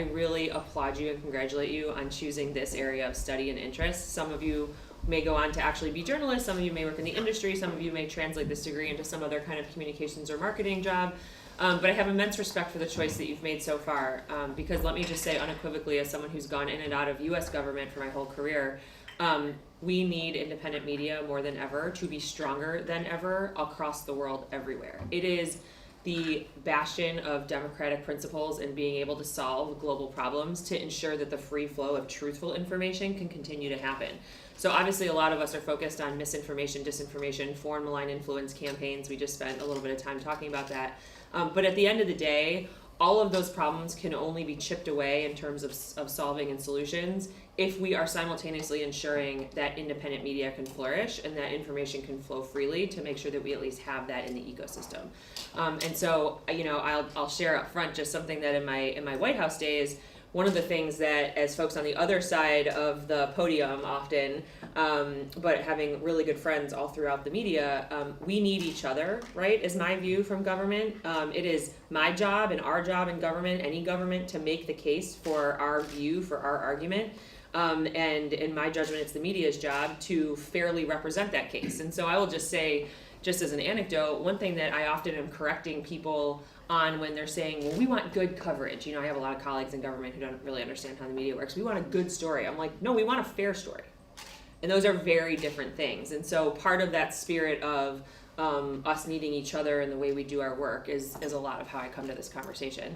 I really applaud you and congratulate you on choosing this area of study and interest. Some of you may go on to actually be journalists, some of you may work in the industry, some of you may translate this degree into some other kind of communications or marketing job. But I have immense respect for the choice that you've made so far, because let me just say unequivocally, as someone who's gone in and out of US government for my whole career, we need independent media more than ever to be stronger than ever across the world everywhere. It is the bastion of democratic principles and being able to solve global problems to ensure that the free flow of truthful information can continue to happen. So obviously a lot of us are focused on misinformation, disinformation, foreign malign influence campaigns. We just spent a little bit of time talking about that. But at the end of the day, all of those problems can only be chipped away in terms of solving and solutions if we are simultaneously ensuring that independent media can flourish and that information can flow freely to make sure that we at least have that in the ecosystem. And so, I'll share up front just something that in my White House days, one of the things that, as folks on the other side of the podium often, but having really good friends all throughout the media, we need each other, right, is my view from government. It is my job and our job in government, any government, to make the case for our view, for our argument. And in my judgment, it's the media's job to fairly represent that case. And so I will just say, just as an anecdote, one thing that I often am correcting people on when they're saying, well, we want good coverage. I have a lot of colleagues in government who don't really understand how the media works. We want a good story. I'm like, no, we want a fair story. And those are very different things. And so part of that spirit of us needing each other and the way we do our work is a lot of how I come to this conversation.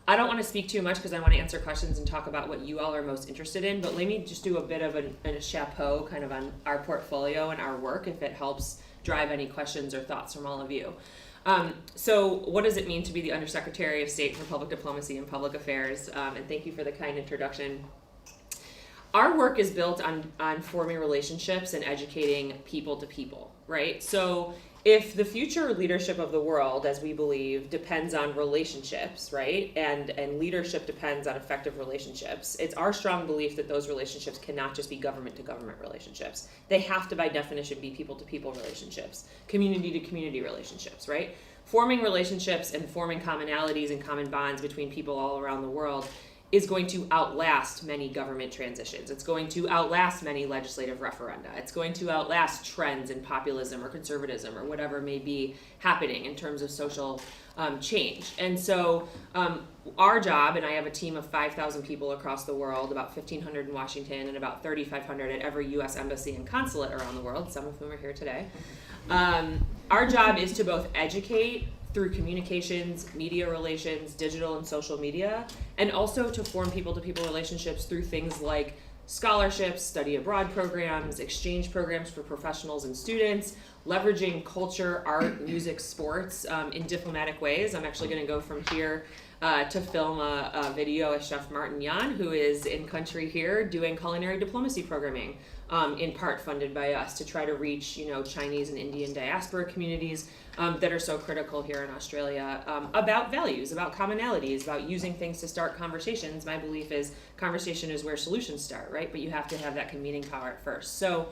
I don't want to speak too much because I want to answer questions and talk about what you all are most interested in, but let me just do a bit of a chapeau kind of on our portfolio and our work if it helps drive any questions or thoughts from all of you. So what does it mean to be the Undersecretary of State for Public Diplomacy and Public Affairs? And thank you for the kind introduction. Our work is built on forming relationships and educating people to people, right? So if the future leadership of the world, as we believe, depends on relationships, right? And leadership depends on effective relationships, it's our strong belief that those relationships cannot just be government to government relationships. They have to, by definition, be people to people relationships, community to community relationships, right? Forming relationships and forming commonalities and common bonds between people all around the world is going to outlast many government transitions. It's going to outlast many legislative referenda. It's going to outlast trends in populism or conservatism or whatever may be happening in terms of social change. And so our job, and I have a team of 5,000 people across the world, about 1,500 in Washington and about 3,500 at every US embassy and consulate around the world, some of whom are here today. Our job is to both educate through communications, media relations, digital and social media, and also to form people-to-people relationships through things like scholarships, study abroad programs, exchange programs for professionals and students, leveraging culture, art, music, sports in diplomatic ways. I'm actually going to go from here to film a video with Chef Martin Yan, who is in country here doing culinary diplomacy programming, in part funded by us to try to reach, Chinese and Indian diaspora communities that are so critical here in Australia, about values, about commonalities, about using things to start conversations. My belief is conversation is where solutions start, right? But you have to have that convening power at first. So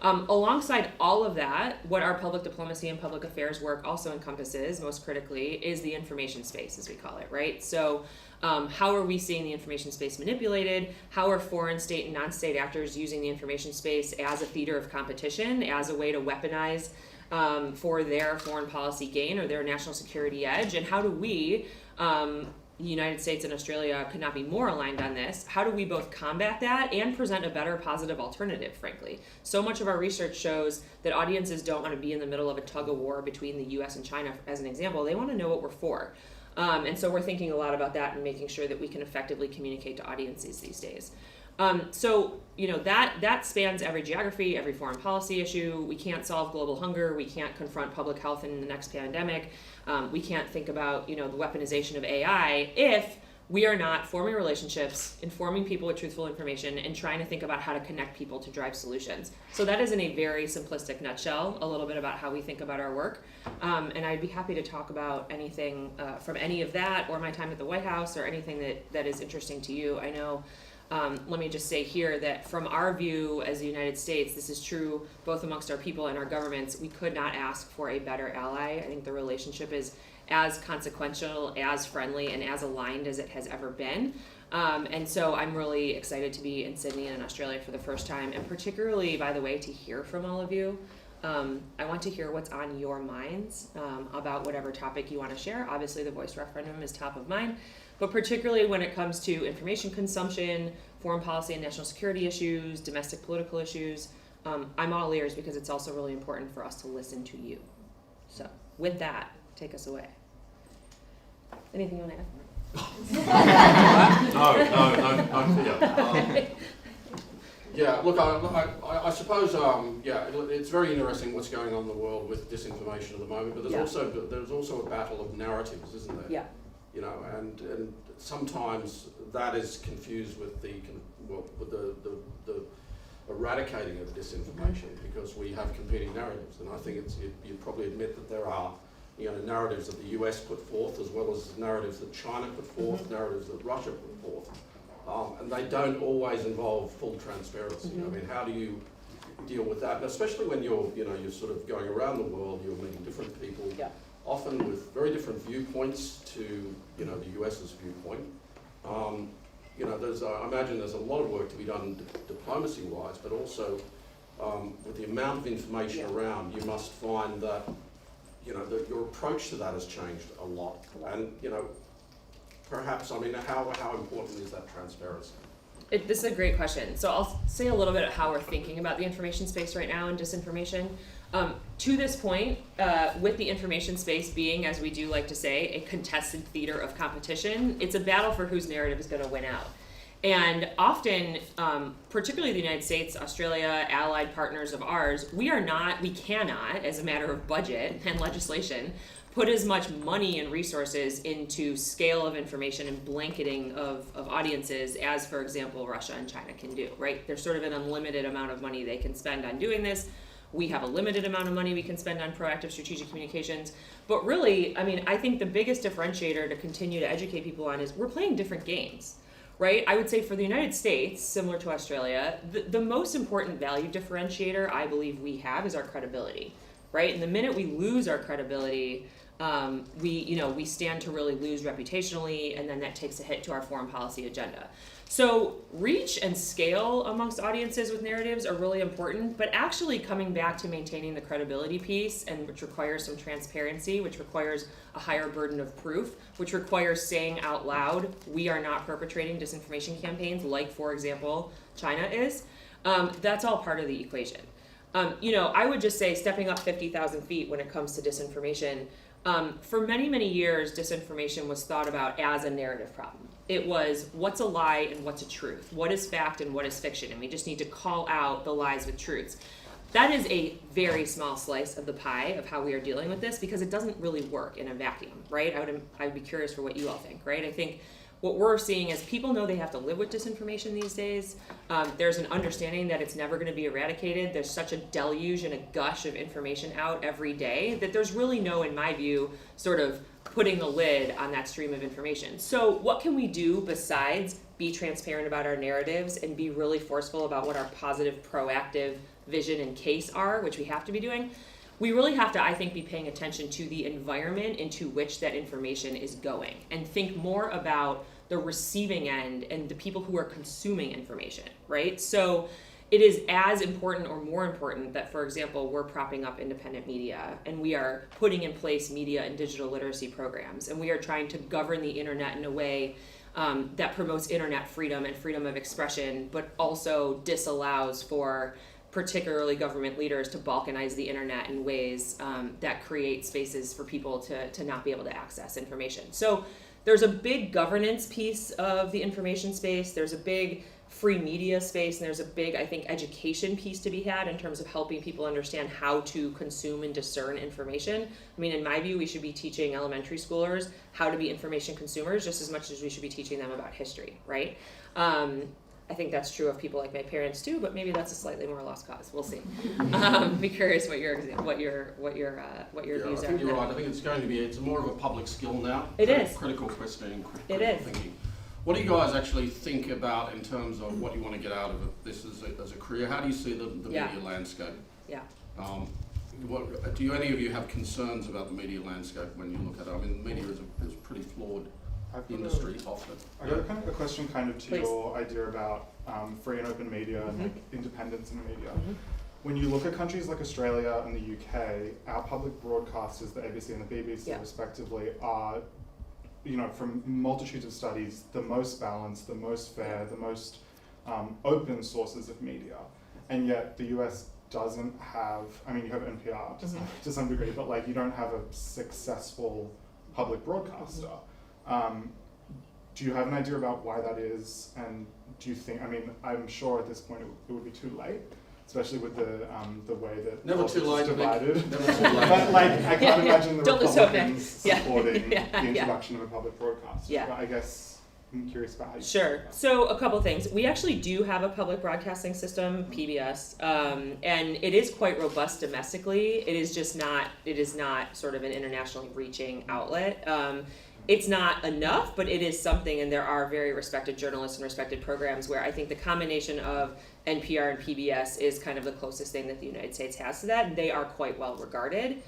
alongside all of that, what our public diplomacy and public affairs work also encompasses, most critically, is the information space, as we call it, right? So how are we seeing the information space manipulated? How are foreign state and non-state actors using the information space as a theater of competition, as a way to weaponize for their foreign policy gain or their national security edge? And how do we, the United States and Australia could not be more aligned on this, how do we both combat that and present a better positive alternative, frankly? So much of our research shows that audiences don't want to be in the middle of a tug of war between the US and China, as an example. They want to know what we're for. And so we're thinking a lot about that and making sure that we can effectively communicate to audiences these days. So that spans every geography, every foreign policy issue. We can't solve global hunger. We can't confront public health in the next pandemic. We can't think about, the weaponization of AI if we are not forming relationships, informing people with truthful information, and trying to think about how to connect people to drive solutions. So that is, in a very simplistic nutshell, a little bit about how we think about our work. And I'd be happy to talk about anything from any of that, or my time at the White House, or anything that is interesting to you. I know, let me just say here that from our view as the United States, this is true both amongst our people and our governments, we could not ask for a better ally. I think the relationship is as consequential, as friendly, and as aligned as it has ever been. And so I'm really excited to be in Sydney and in Australia for the first time, and particularly, by the way, to hear from all of you. I want to hear what's on your minds about whatever topic you want to share. Obviously, the voice referendum is top of mind, but particularly when it comes to information consumption, foreign policy and national security issues, domestic political issues, I'm all ears because it's also really important for us to listen to you. So with that, take us away. Anything you want to add? No. Yeah, look, I suppose, it's very interesting what's going on in the world with disinformation at the moment, but there's also a battle of narratives, isn't there? Yeah. You know, and sometimes that is confused with the eradicating of disinformation, because we have competing narratives, and I think you'd probably admit that there are narratives that the US put forth, as well as narratives that China put forth, narratives that Russia put forth, and they don't always involve full transparency. I mean, how do you deal with that? And especially when you're sort of going around the world, you're meeting different people, often with very different viewpoints to the US's viewpoint. I imagine there's a lot of work to be done diplomacy-wise, but also with the amount of information around, you must find that that your approach to that has changed a lot. And perhaps, I mean, how important is that transparency? This is a great question. So I'll say a little bit of how we're thinking about the information space right now and disinformation. To this point, with the information space being, as we do like to say, a contested theater of competition, it's a battle for whose narrative is going to win out. And often, particularly the United States, Australia, allied partners of ours, we cannot, as a matter of budget and legislation, put as much money and resources into scale of information and blanketing of audiences as, for example, Russia and China can do, right? There's sort of an unlimited amount of money they can spend on doing this. We have a limited amount of money we can spend on proactive strategic communications. But really, I mean, I think the biggest differentiator to continue to educate people on is we're playing different games. Right? I would say for the United States, similar to Australia, the most important value differentiator I believe we have is our credibility, right? And the minute we lose our credibility, we stand to really lose reputationally, and then that takes a hit to our foreign policy agenda. So reach and scale amongst audiences with narratives are really important, but actually coming back to maintaining the credibility piece, and which requires some transparency, which requires a higher burden of proof, which requires saying out loud, we are not perpetrating disinformation campaigns like, for example, China is. That's all part of the equation. I would just say stepping up 50,000 feet when it comes to disinformation. For many, many years, disinformation was thought about as a narrative problem. It was what's a lie and what's a truth, what is fact and what is fiction, and we just need to call out the lies with truths. That is a very small slice of the pie of how we are dealing with this, because it doesn't really work in a vacuum, right? I would be curious for what you all think, right? I think what we're seeing is people know they have to live with disinformation these days. There's an understanding that it's never going to be eradicated. There's such a deluge and a gush of information out every day that there's really no, in my view, sort of putting a lid on that stream of information. So what can we do besides be transparent about our narratives and be really forceful about what our positive, proactive vision and case are, which we have to be doing? We really have to, I think, be paying attention to the environment into which that information is going, and think more about the receiving end and the people who are consuming information, right? So it is as important or more important that, for example, we're propping up independent media, and we are putting in place media and digital literacy programs, and we are trying to govern the internet in a way that promotes internet freedom and freedom of expression, but also disallows for particularly government leaders to balkanize the internet in ways that create spaces for people to not be able to access information. So there's a big governance piece of the information space. There's a big free media space, and there's a big, I think, education piece to be had in terms of helping people understand how to consume and discern information. I mean, in my view, we should be teaching elementary schoolers how to be information consumers just as much as we should be teaching them about history, right? I think that's true of people like my parents too, but maybe that's a slightly more lost cause. We'll see. Be curious what your views are. I think you're right. I think it's more of a public skill now. It is. Critical questioning, critical thinking. What do you guys actually think about in terms of what you want to get out of this as a career? How do you see the media landscape? Yeah. Do any of you have concerns about the media landscape when you look at it? I mean, media is a pretty flawed industry often. I got kind of a question kind of to Please. your idea about free and open media and like independence in the media. Mhm. When you look at countries like Australia and the UK, our public broadcasters, the ABC and the BBC Yeah. respectively, are, you know, from multitudes of studies, the most balanced, the most fair, the most open sources of media. And yet the US doesn't have, I mean, you have NPR to some degree, but like you don't have a successful public broadcaster. Do you have an idea about why that is? And do you think, I mean, I'm sure at this point it would be too late, especially with the way that Never too late, politics is divided. Never too late. But like, I can't imagine the Don't lose hope, Nick. Republicans Yeah. supporting Yeah, the yeah. introduction of a public broadcaster. Yeah. But I guess I'm curious about how you Sure. So a couple things. We actually do have a public broadcasting system, PBS, and it is quite robust domestically. It is just not. It is not sort of an internationally reaching outlet. It's not enough, but it is something, and there are very respected journalists and respected programs where I think the combination of NPR and PBS is kind of the closest thing that the United States has to that. And they are quite well regarded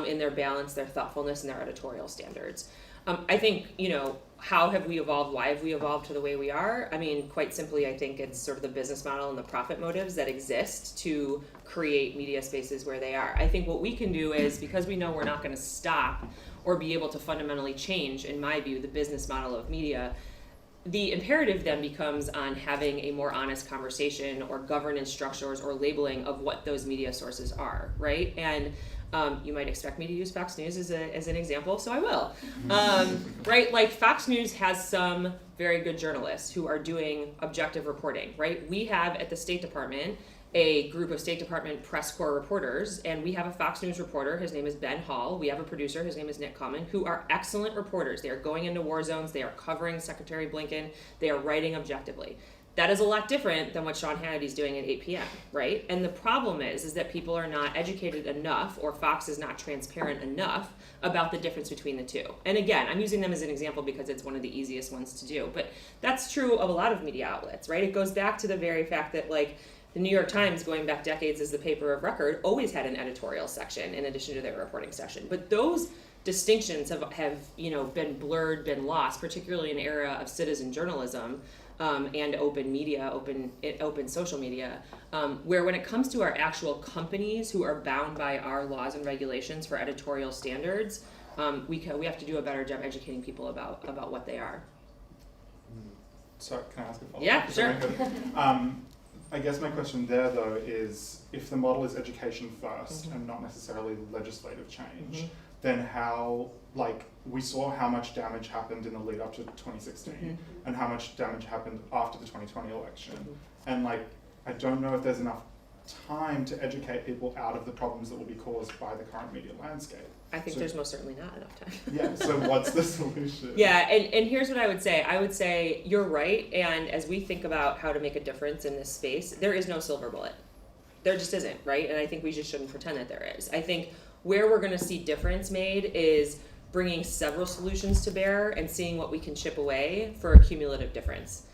in their balance, their thoughtfulness, and their editorial standards. I think, you know, how have we evolved? Why have we evolved to the way we are? I mean, quite simply, I think it's sort of the business model and the profit motives that exist to create media spaces where they are. I think what we can do is, because we know we're not going to stop or be able to fundamentally change, in my view, the business model of media, the imperative then becomes on having a more honest conversation or governance structures or labeling of what those media sources are, right? And you might expect me to use Fox News as an example, so I will. Right, like Fox News has some very good journalists who are doing objective reporting, right? We have at the State Department a group of State Department press corps reporters, and we have a Fox News reporter, his name is Ben Hall. We have a producer, his name is Nick Cummin, who are excellent reporters. They are going into war zones, they are covering Secretary Blinken, they are writing objectively. That is a lot different than what Sean Hannity's doing at 8 p.m., right? And the problem is that people are not educated enough, or Fox is not transparent enough about the difference between the two. And again, I'm using them as an example because it's one of the easiest ones to do. But that's true of a lot of media outlets, right? It goes back to the very fact that, like, the New York Times, going back decades as the paper of record, always had an editorial section in addition to their reporting section. But those distinctions have been blurred, been lost, particularly in an era of citizen journalism and open media, open social media, where when it comes to our actual companies who are bound by our laws and regulations for editorial standards, we have to do a better job educating people about what they are. So can I ask a follow-up? Yeah, sure. I guess my question there, though, is if the model is education first and not necessarily legislative change, then how, like, we saw how much damage happened in the lead up to 2016 and how much damage happened after the 2020 election. And, like, I don't know if there's enough time to educate people out of the problems that will be caused by the current media landscape. I think there's most certainly not enough time. Yeah, so what's the solution? Yeah, and here's what I would say. I would say you're right, and as we think about how to make a difference in this space, there is no silver bullet. There just isn't, right? And I think we just shouldn't pretend that there is. I think where we're going to see difference made is bringing several solutions to bear and seeing what we can chip away for a cumulative difference.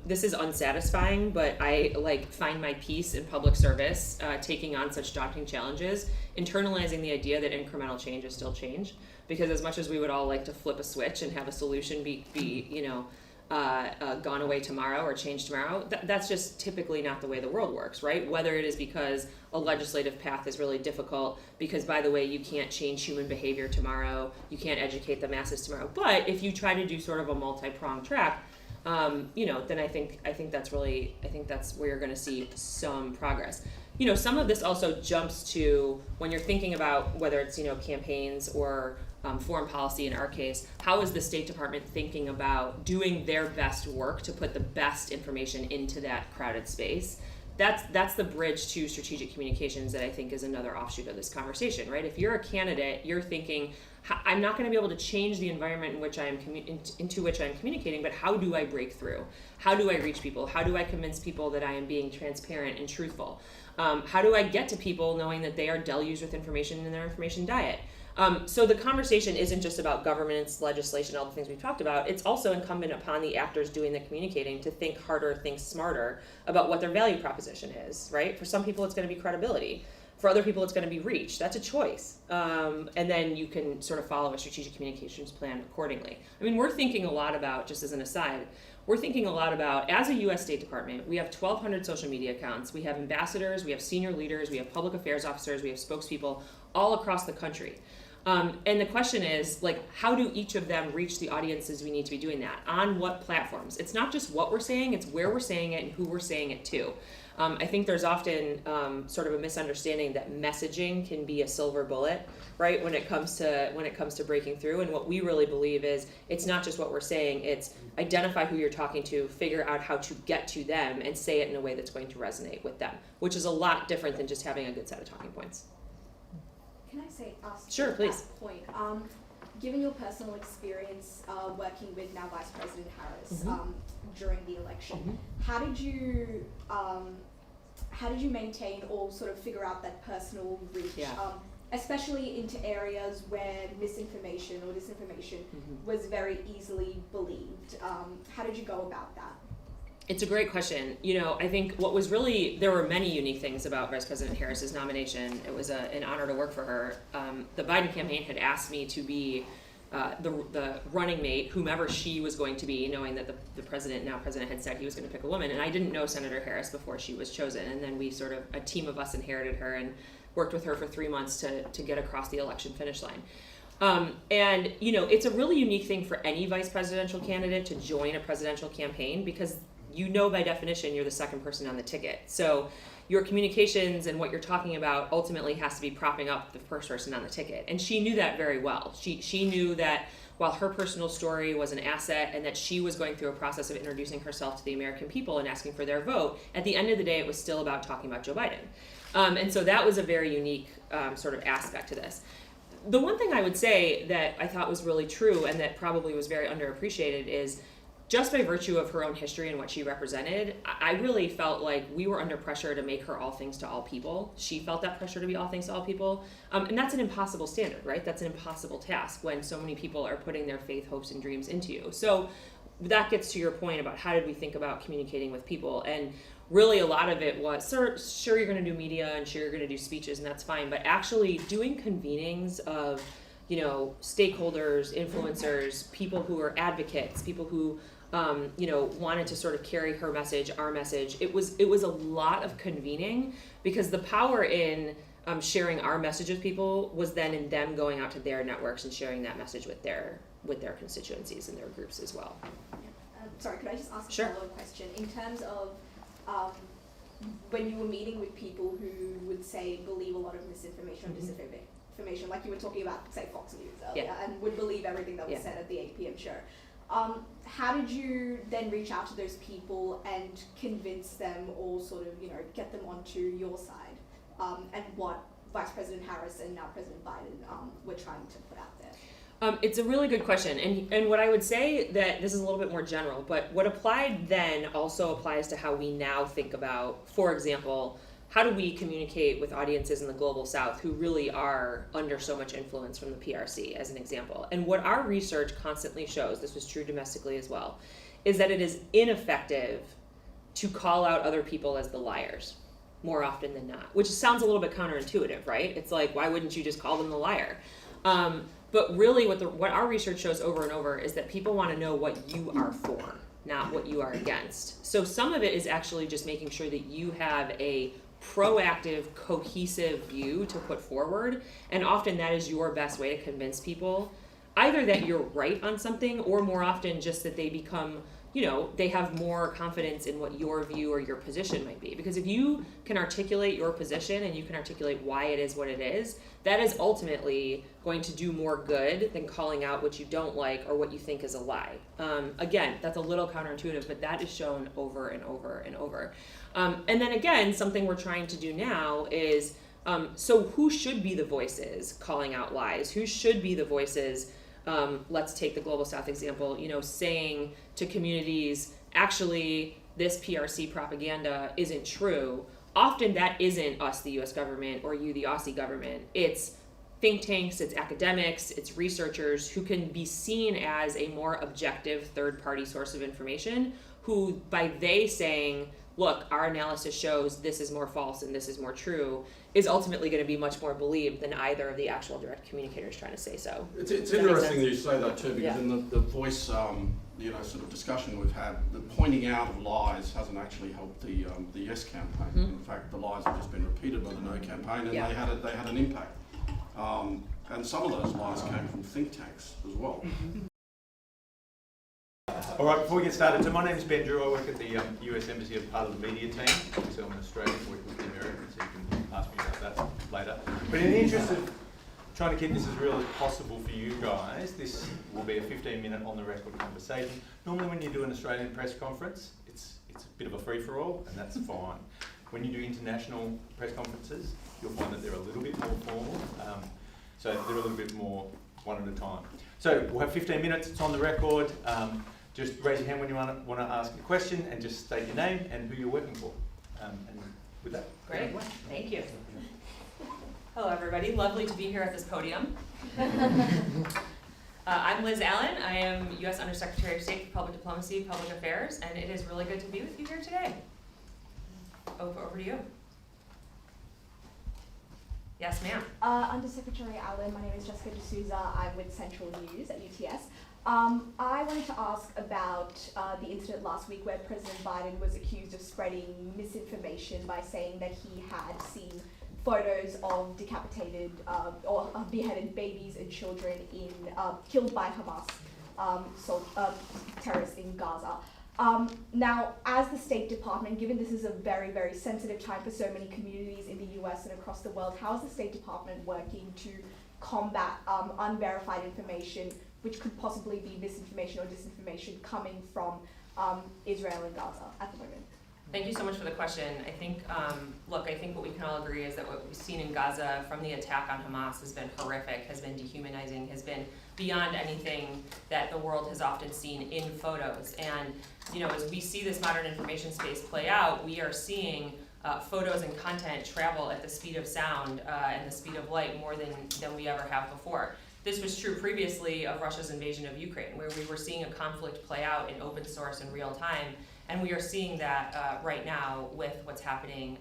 This is unsatisfying, but I find my peace in public service, taking on such daunting challenges, internalizing the idea that incremental change is still change. Because as much as we would all like to flip a switch and have a solution be gone away tomorrow or changed tomorrow, that's just typically not the way the world works, right? Whether it is because a legislative path is really difficult, because by the way, you can't change human behavior tomorrow, you can't educate the masses tomorrow. But if you try to do sort of a multi-pronged track, then I think that's where you're going to see some progress. Some of this also jumps to when you're thinking about whether it's campaigns or foreign policy in our case. How is the State Department thinking about doing their best work to put the best information into that crowded space? That's the bridge to strategic communications that I think is another offshoot of this conversation, right? If you're a candidate, you're thinking, I'm not going to be able to change the environment in which I am into which I'm communicating, but how do I break through? How do I reach people? How do I convince people that I am being transparent and truthful? How do I get to people knowing that they are deluged with information in their information diet? So the conversation isn't just about governance, legislation, all the things we've talked about. It's also incumbent upon the actors doing the communicating to think harder, think smarter about what their value proposition is, right? For some people, it's going to be credibility. For other people, it's going to be reach. That's a choice. And then you can sort of follow a strategic communications plan accordingly. I mean, we're thinking a lot about, just as an aside, we're thinking a lot about, as a U.S. State Department, we have 1,200 social media accounts. We have ambassadors, we have senior leaders, we have public affairs officers, we have spokespeople all across the country. And the question is, like, how do each of them reach the audiences we need to be doing that? On what platforms? It's not just what we're saying, it's where we're saying it and who we're saying it to. I think there's often sort of a misunderstanding that messaging can be a silver bullet, right? When it comes to breaking through. And what we really believe is it's not just what we're saying, it's identify who you're talking to, figure out how to get to them, and say it in a way that's going to resonate with them, which is a lot different than just having a good set of talking points. Can I say, ask Sure, at please. that point, given your personal experience working with now Vice President Harris during the election, how did you maintain or sort of figure out that personal reach, especially into areas where misinformation or disinformation was very easily believed? How did you go about that? It's a great question. You know, I think what was really, there were many unique things about Vice President Harris's nomination. It was an honor to work for her. The Biden campaign had asked me to be the running mate, whomever she was going to be, knowing that the president had said he was going to pick a woman. And I didn't know Senator Harris before she was chosen. And then we sort of, a team of us inherited her and worked with her for 3 months to get across the election finish line. And, you know, it's a really unique thing for any vice presidential candidate to join a presidential campaign because you know by definition you're the second person on the ticket. So your communications and what you're talking about ultimately has to be propping up the first person on the ticket. And she knew that very well. She knew that while her personal story was an asset and that she was going through a process of introducing herself to the American people and asking for their vote, at the end of the day it was still about talking about Joe Biden. And so that was a very unique sort of aspect to this. The one thing I would say that I thought was really true and that probably was very underappreciated is just by virtue of her own history and what she represented, I really felt like we were under pressure to make her all things to all people. She felt that pressure to be all things to all people. And that's an impossible standard, right? That's an impossible task when so many people are putting their faith, hopes, and dreams into you. So that gets to your point about how did we think about communicating with people. And really a lot of it was, sure you're going to do media and sure you're going to do speeches and that's fine, but actually doing convenings of, you know, stakeholders, influencers, people who are advocates, people who you know, wanted to sort of carry her message, our message. It was a lot of convening because the power in sharing our message with people was then in them going out to their networks and sharing that message with their constituencies and their groups as well. Sorry, could I just ask Sure. a follow-up question? In terms of when you were meeting with people who would say believe a lot of misinformation or disinformation, like you were talking about, say, Fox News earlier, and would believe everything that was said at the 8 p.m. show. How did you then reach out to those people and convince them or sort of, you know, get them onto your side and what Vice President Harris and now President Biden were trying to put out there? It's a really good question. And what I would say that this is a little bit more general, but what applied then also applies to how we now think about, for example, how do we communicate with audiences in the global south who really are under so much influence from the PRC, as an example? And what our research constantly shows, this was true domestically as well, is that it is ineffective to call out other people as the liars more often than not, which sounds a little bit counterintuitive, right? It's like, why wouldn't you just call them the liar? But really what our research shows over and over is that people want to know what you are for, not what you are against. So some of it is actually just making sure that you have a proactive, cohesive view to put forward, and often that is your best way to convince people either that you're right on something or more often just that they become, you know, they have more confidence in what your view or your position might be. Because if you can articulate your position and you can articulate why it is what it is, that is ultimately going to do more good than calling out what you don't like or what you think is a lie. Again, that's a little counterintuitive, but that is shown over and over and over. And then again, something we're trying to do now is, so who should be the voices calling out lies? Who should be the voices, let's take the Global South example, you know, saying to communities, actually, this PRC propaganda isn't true. Often that isn't us, the US government, or you, the Aussie government. It's think tanks, it's academics, it's researchers who can be seen as a more objective third-party source of information, who by they saying look, our analysis shows this is more false and this is more true, is ultimately going to be much more believed than either of the actual direct communicators trying to say so. It's Does that make interesting that sense? you say that too, because Yeah. in the voice, sort of discussion we've had, the pointing out of lies hasn't actually helped the Yes campaign. Mhm. In fact, the lies have just been repeated by the No campaign, and Yeah. they had an impact. And some of those lies came from think tanks as well. All right, before we get started, so my name's Ben Drew. I work at the US Embassy as part of the media team. So I'm an Australian working with the Americans, so you can ask me about that later. But in the interest of trying to keep this as real as possible for you guys, this will be a 15-minute on-the-record conversation. Normally when you do an Australian press conference, it's a bit of a free-for-all, and that's fine. When you do international press conferences, you'll find that they're a little bit more formal. So they're a little bit more one at a time. So we'll have 15 minutes, it's on the record. Just raise your hand when you want to ask a question, and just state your name and who you're working for. And with that. Great, thank you. Hello everybody, lovely to be here at this podium. I'm Liz Allen, I am U.S. Undersecretary of State for Public Diplomacy, Public Affairs, and it is really good to be with you here today. Over to you. Yes, ma'am. Undersecretary Allen, my name is Jessica D'Souza. I'm with Central News at UTS. I wanted to ask about the incident last week where President Biden was accused of spreading misinformation by saying that he had seen photos of decapitated or beheaded babies and children killed by Hamas terrorists in Gaza. Now, as the State Department, given this is a very, very sensitive time for so many communities in the US and across the world, how is the State Department working to combat unverified information, which could possibly be misinformation or disinformation coming from Israel and Gaza at the moment? Thank you so much for the question. I think, look, I think what we can all agree is that what we've seen in Gaza from the attack on Hamas has been horrific, has been dehumanizing, has been beyond anything that the world has often seen in photos. And, you know, as we see this modern information space play out, we are seeing photos and content travel at the speed of sound and the speed of light more than we ever have before. This was true previously of Russia's invasion of Ukraine, where we were seeing a conflict play out in open source in real time. And we are seeing that right now with what's happening,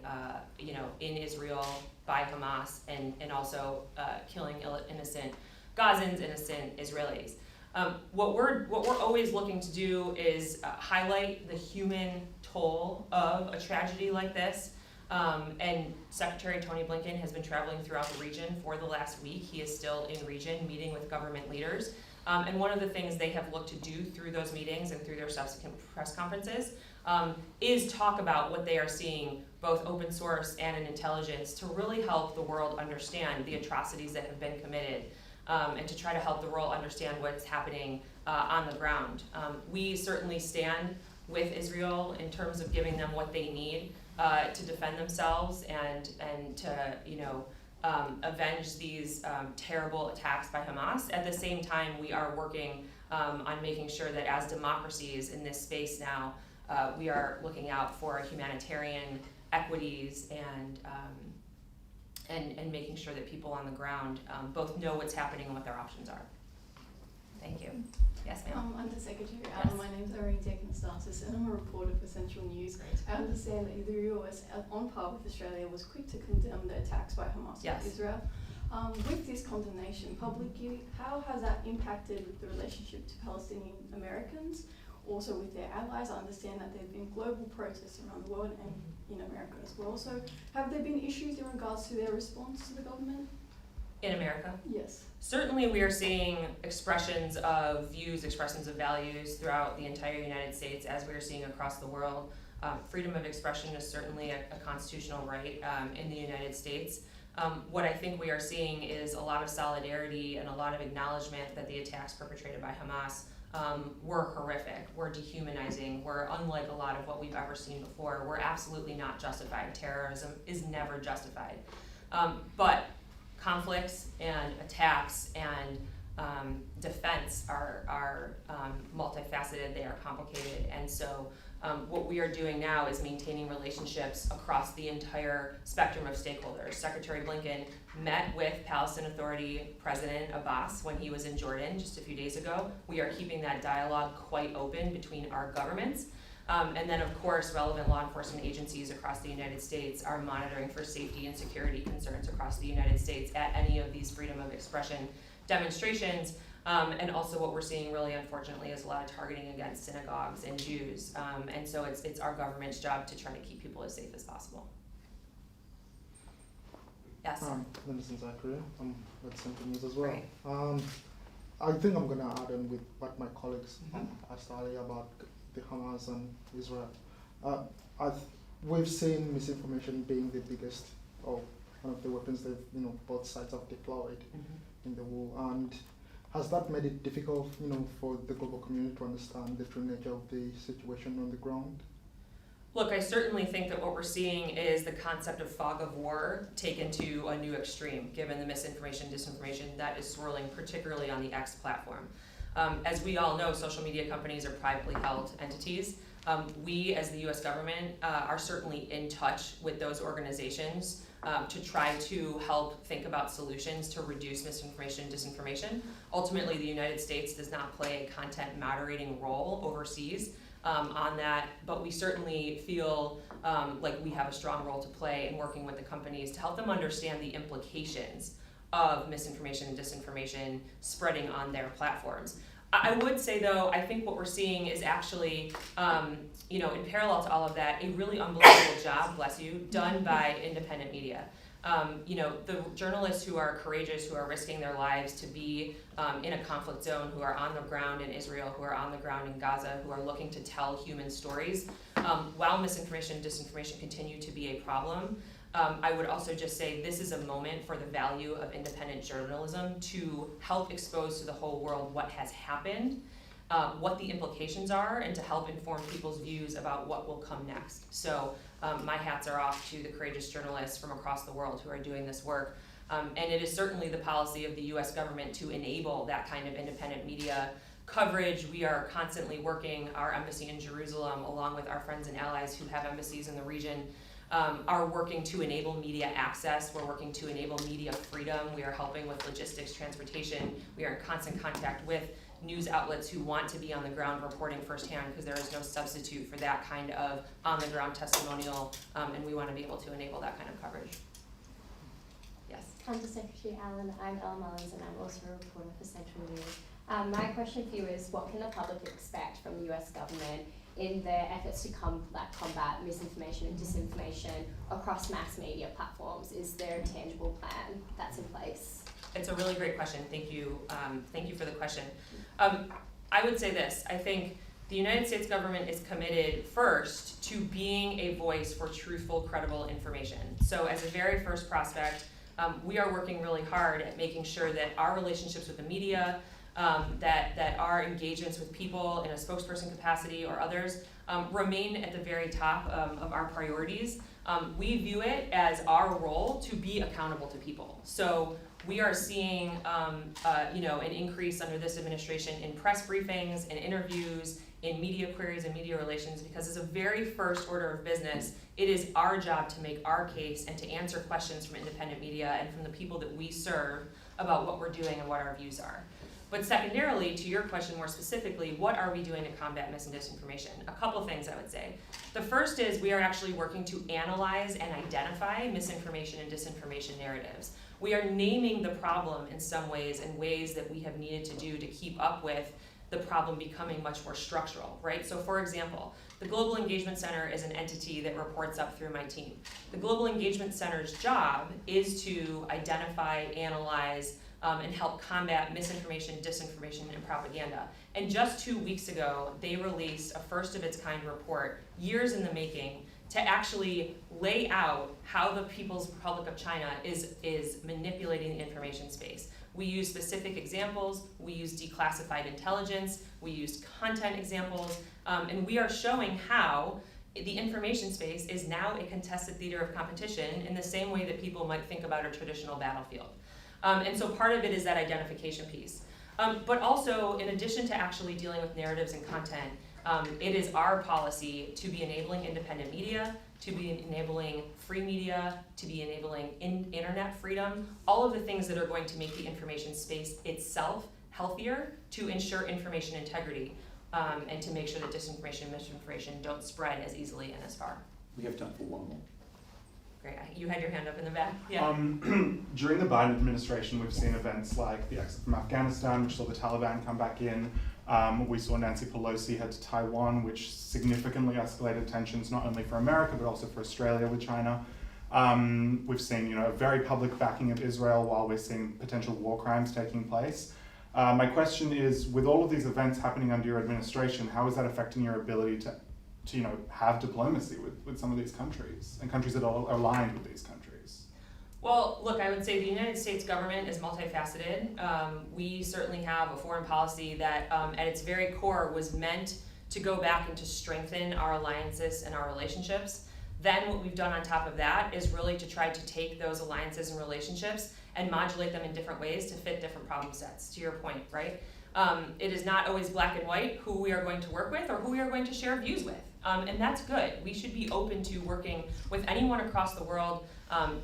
in Israel by Hamas and also killing innocent Gazans, innocent Israelis. What we're always looking to do is highlight the human toll of a tragedy like this. And Secretary Tony Blinken has been traveling throughout the region for the last week. He is still in region meeting with government leaders. And one of the things they have looked to do through those meetings and through their subsequent press conferences is talk about what they are seeing, both open source and in intelligence, to really help the world understand the atrocities that have been committed and to try to help the world understand what's happening on the ground. We certainly stand with Israel in terms of giving them what they need to defend themselves and to, avenge these terrible attacks by Hamas. At the same time, we are working on making sure that as democracies in this space now, we are looking out for humanitarian equities and making sure that people on the ground both know what's happening and what their options are. Thank you. Yes, ma'am. Undersecretary Yes. Allen, my name is Irene Teknastasis and I'm a reporter for Central News. Great. I understand that the US, on par with Australia, was quick to condemn the attacks by Hamas Yes. on Israel. With this condemnation publicly, how has that impacted the relationship to Palestinian Americans, also with their allies? I understand that there have been global protests around the world and in America as well. So have there been issues in regards to their response to the government? In America? Yes. Certainly we are seeing expressions of views, expressions of values throughout the entire United States, as we are seeing across the world. Freedom of expression is certainly a constitutional right in the United States. What I think we are seeing is a lot of solidarity and a lot of acknowledgement that the attacks perpetrated by Hamas were horrific, were dehumanizing, were unlike a lot of what we've ever seen before. We're absolutely not justified. Terrorism is never justified. But conflicts and attacks and defense are multifaceted, they are complicated, and so what we are doing now is maintaining relationships across the entire spectrum of stakeholders. Secretary Blinken met with Palestine Authority President Abbas when he was in Jordan just a few days ago. We are keeping that dialogue quite open between our governments. And then, of course, relevant law enforcement agencies across the United States are monitoring for safety and security concerns across the United States at any of these freedom of expression demonstrations. And also what we're seeing really, unfortunately, is a lot of targeting against synagogues and Jews. And so it's our government's job to try to keep people as safe as possible. Yes? Minister Zachary, I'm with Central News as well. Great. I think I'm going to add on with what my colleagues asked earlier about the Hamas and Israel. We've seen misinformation being the biggest, or one of the weapons that both sides have deployed in the war. And has that made it difficult, for the global community to understand the true nature of the situation on the ground? Look, I certainly think that what we're seeing is the concept of fog of war taken to a new extreme, given the misinformation, disinformation that is swirling, particularly on the X platform. As we all know, social media companies are privately held entities. We, as the US government, are certainly in touch with those organizations to try to help think about solutions to reduce misinformation, disinformation. Ultimately, the United States does not play a content moderating role overseas on that, but we certainly feel like we have a strong role to play in working with the companies to help them understand the implications of misinformation and disinformation spreading on their platforms. I would say, though, I think what we're seeing is actually, in parallel to all of that, a really unbelievable job, bless you, done by independent media. The journalists who are courageous, who are risking their lives to be in a conflict zone, who are on the ground in Israel, who are on the ground in Gaza, who are looking to tell human stories, while misinformation and disinformation continue to be a problem, I would also just say this is a moment for the value of independent journalism to help expose to the whole world what has happened, what the implications are, and to help inform people's views about what will come next. So my hats are off to the courageous journalists from across the world who are doing this work. And it is certainly the policy of the US government to enable that kind of independent media coverage. We are constantly working, our embassy in Jerusalem, along with our friends and allies who have embassies in the region, are working to enable media access. We're working to enable media freedom. We are helping with logistics, transportation. We are in constant contact with news outlets who want to be on the ground reporting firsthand, because there is no substitute for that kind of on-the-ground testimonial, and we want to be able to enable that kind of coverage. Yes? Under Secretary Allen, I'm Elle Mullins, and I'm also a reporter for Central News. My question for you is, what can the public expect from the US government in their efforts to combat misinformation and disinformation across mass media platforms? Is there a tangible plan that's in place? It's a really great question. Thank you. Thank you for the question. I would say this. I think the United States government is committed first to being a voice for truthful, credible information. So as a very first prospect, we are working really hard at making sure that our relationships with the media, that our engagements with people in a spokesperson capacity or others remain at the very top of our priorities. We view it as our role to be accountable to people. So we are seeing an increase under this administration in press briefings and interviews, in media queries and media relations, because as a very first order of business, it is our job to make our case and to answer questions from independent media and from the people that we serve about what we're doing and what our views are. But secondarily, to your question more specifically, what are we doing to combat mis and disinformation? A couple things I would say. The first is we are actually working to analyze and identify misinformation and disinformation narratives. We are naming the problem in some ways, in ways that we have needed to do to keep up with the problem becoming much more structural, right? So for example, the Global Engagement Center is an entity that reports up through my team. The Global Engagement Center's job is to identify, analyze, and help combat misinformation, disinformation, and propaganda. And just 2 weeks ago, they released a first-of-its-kind report, years in the making, to actually lay out how the People's Republic of China is manipulating the information space. We use specific examples, we use declassified intelligence, we use content examples, and we are showing how the information space is now a contested theater of competition in the same way that people might think about a traditional battlefield. And so part of it is that identification piece. But also, in addition to actually dealing with narratives and content, it is our policy to be enabling independent media, to be enabling free media, to be enabling internet freedom, all of the things that are going to make the information space itself healthier to ensure information integrity. and to make sure that disinformation and misinformation don't spread as easily and as far. We have time for one more. Great. You had your hand up in the back. Yeah. During the Biden administration, we've seen events like the exit from Afghanistan, which saw the Taliban come back in. We saw Nancy Pelosi head to Taiwan, which significantly escalated tensions not only for America but also for Australia with China. We've seen, a very public backing of Israel while we're seeing potential war crimes taking place. My question is, with all of these events happening under your administration, how is that affecting your ability to have diplomacy with some of these countries and countries that are aligned with these countries? Well, look, I would say the United States government is multifaceted. We certainly have a foreign policy that at its very core was meant to go back and to strengthen our alliances and our relationships. Then what we've done on top of that is really to try to take those alliances and relationships and modulate them in different ways to fit different problem sets, to your point, right? It is not always black and white who we are going to work with or who we are going to share views with. And that's good. We should be open to working with anyone across the world.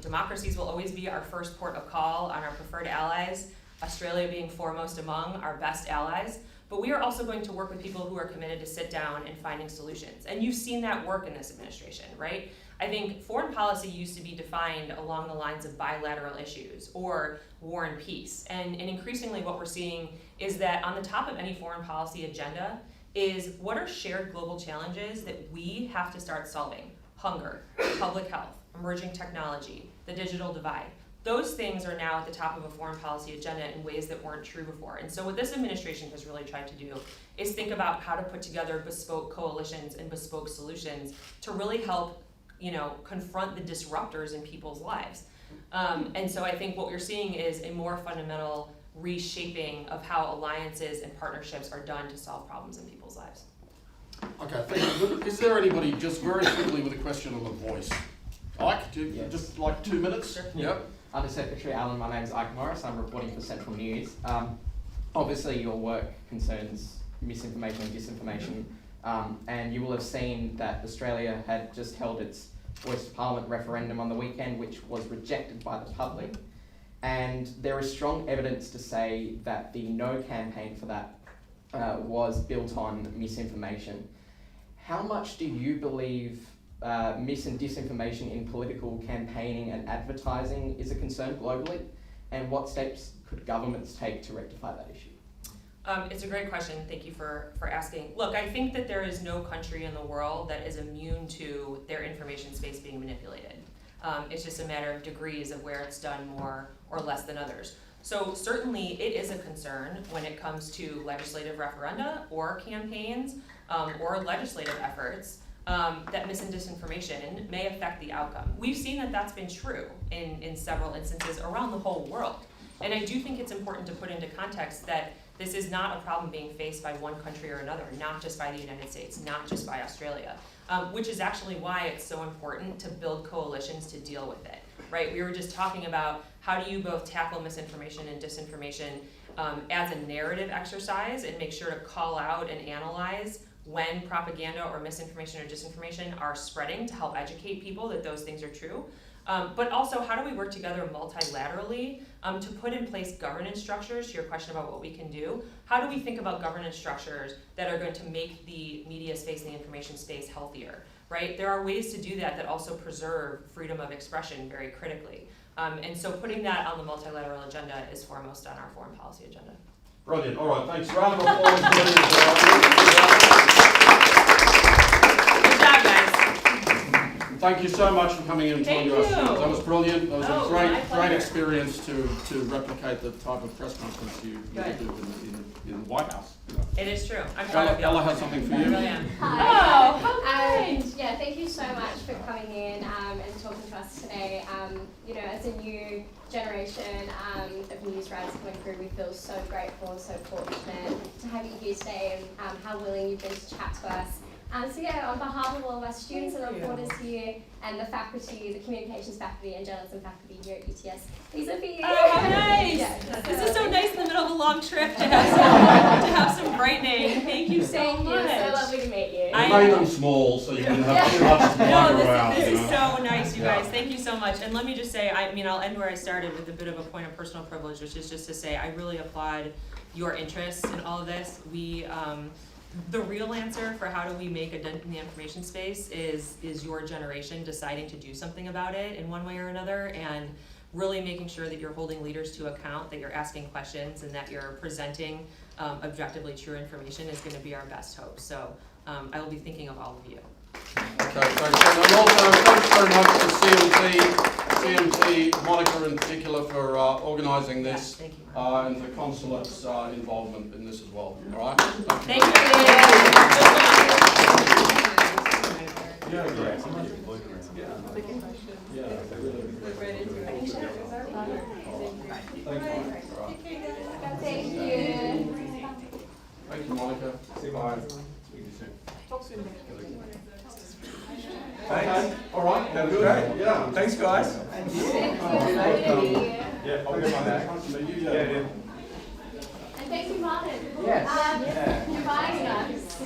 Democracies will always be our first port of call on our preferred allies, Australia being foremost among our best allies. But we are also going to work with people who are committed to sit down and finding solutions. And you've seen that work in this administration, right? I think foreign policy used to be defined along the lines of bilateral issues or war and peace. And increasingly what we're seeing is that on the top of any foreign policy agenda is what are shared global challenges that we have to start solving? Hunger, public health, emerging technology, the digital divide. Those things are now at the top of a foreign policy agenda in ways that weren't true before. And so what this administration has really tried to do is think about how to put together bespoke coalitions and bespoke solutions to really help, confront the disruptors in people's lives. And so I think what we're seeing is a more fundamental reshaping of how alliances and partnerships are done to solve problems in people's lives. Okay, thank you. Is there anybody just very quickly with a question on the voice? Ike, just like 2 minutes? Sure. Yep. Under Secretary Allen, my name is Ike Morris. I'm reporting for Central News. Obviously, your work concerns misinformation and disinformation, and you will have seen that Australia had just held its Voice to Parliament referendum on the weekend, which was rejected by the public. And there is strong evidence to say that the No campaign for that was built on misinformation. How much do you believe mis and disinformation in political campaigning and advertising is a concern globally? And what steps could governments take to rectify that issue? It's a great question. Thank you for asking. Look, I think that there is no country in the world that is immune to their information space being manipulated. It's just a matter of degrees of where it's done more or less than others. So certainly it is a concern when it comes to legislative referenda or campaigns or legislative efforts that mis and disinformation may affect the outcome. We've seen that that's been true in several instances around the whole world. And I do think it's important to put into context that this is not a problem being faced by one country or another, not just by the United States, not just by Australia, which is actually why it's so important to build coalitions to deal with it, right? We were just talking about how do you both tackle misinformation and disinformation as a narrative exercise and make sure to call out and analyze when propaganda or misinformation or disinformation are spreading to help educate people that those things are true. But also, how do we work together multilaterally to put in place governance structures, to your question about what we can do? How do we think about governance structures that are going to make the media space and the information space healthier, right? There are ways to do that also preserve freedom of expression very critically. And so putting that on the multilateral agenda is foremost on our foreign policy agenda. Brilliant. All right, thanks. Round of applause. Good job, guys. Thank you so much for coming in and talking to us. Thank you. That was brilliant. That was Oh, a my great pleasure. experience to replicate the type of press conference you do Good. in the White House. It is true. I'm proud of you. Ella has something for I you. really am. Hi. Oh, how kind. Yeah, thank you so much for coming in and talking to us today. As a new generation of news writers coming through, we feel so grateful and so fortunate to have you here today and how willing you've been to chat to us. So on behalf of all of our students and reporters here and the faculty, the communications faculty and journalism faculty here at UTS, these are for you. Oh, how nice. Yeah, This is so nice in the middle of a long trip to have some brightening. Thank you so Thank much. you. So lovely to meet you. I- We made them small so you didn't have too much to lug around. This you is know. so nice, you Yeah. guys. Thank you so much. And let me just say, I'll end where I started with a bit of a point of personal privilege, which is just to say I really applaud your interest in all of this. We, The real answer for how do we make a dent in the information space is your generation deciding to do something about it in one way or another, and really making sure that you're holding leaders to account, that you're asking questions, and that you're presenting objectively true information is going to be our best hope. So I will be thinking of all of you. Okay, thanks. And also, thanks very much to CMT, Monica in particular, for organising this, Thank you. and the consulate's involvement in this as well. All right? Thank you. Yeah, great. Thank you. Thank you, Monica. Bye. Okay, all right. That was good. great. Yeah. Thanks, guys. Thank you. Yeah, I'll get my bag. Nice to meet you. Yeah, yeah. And thank you, Martin. Yes. Inviting us.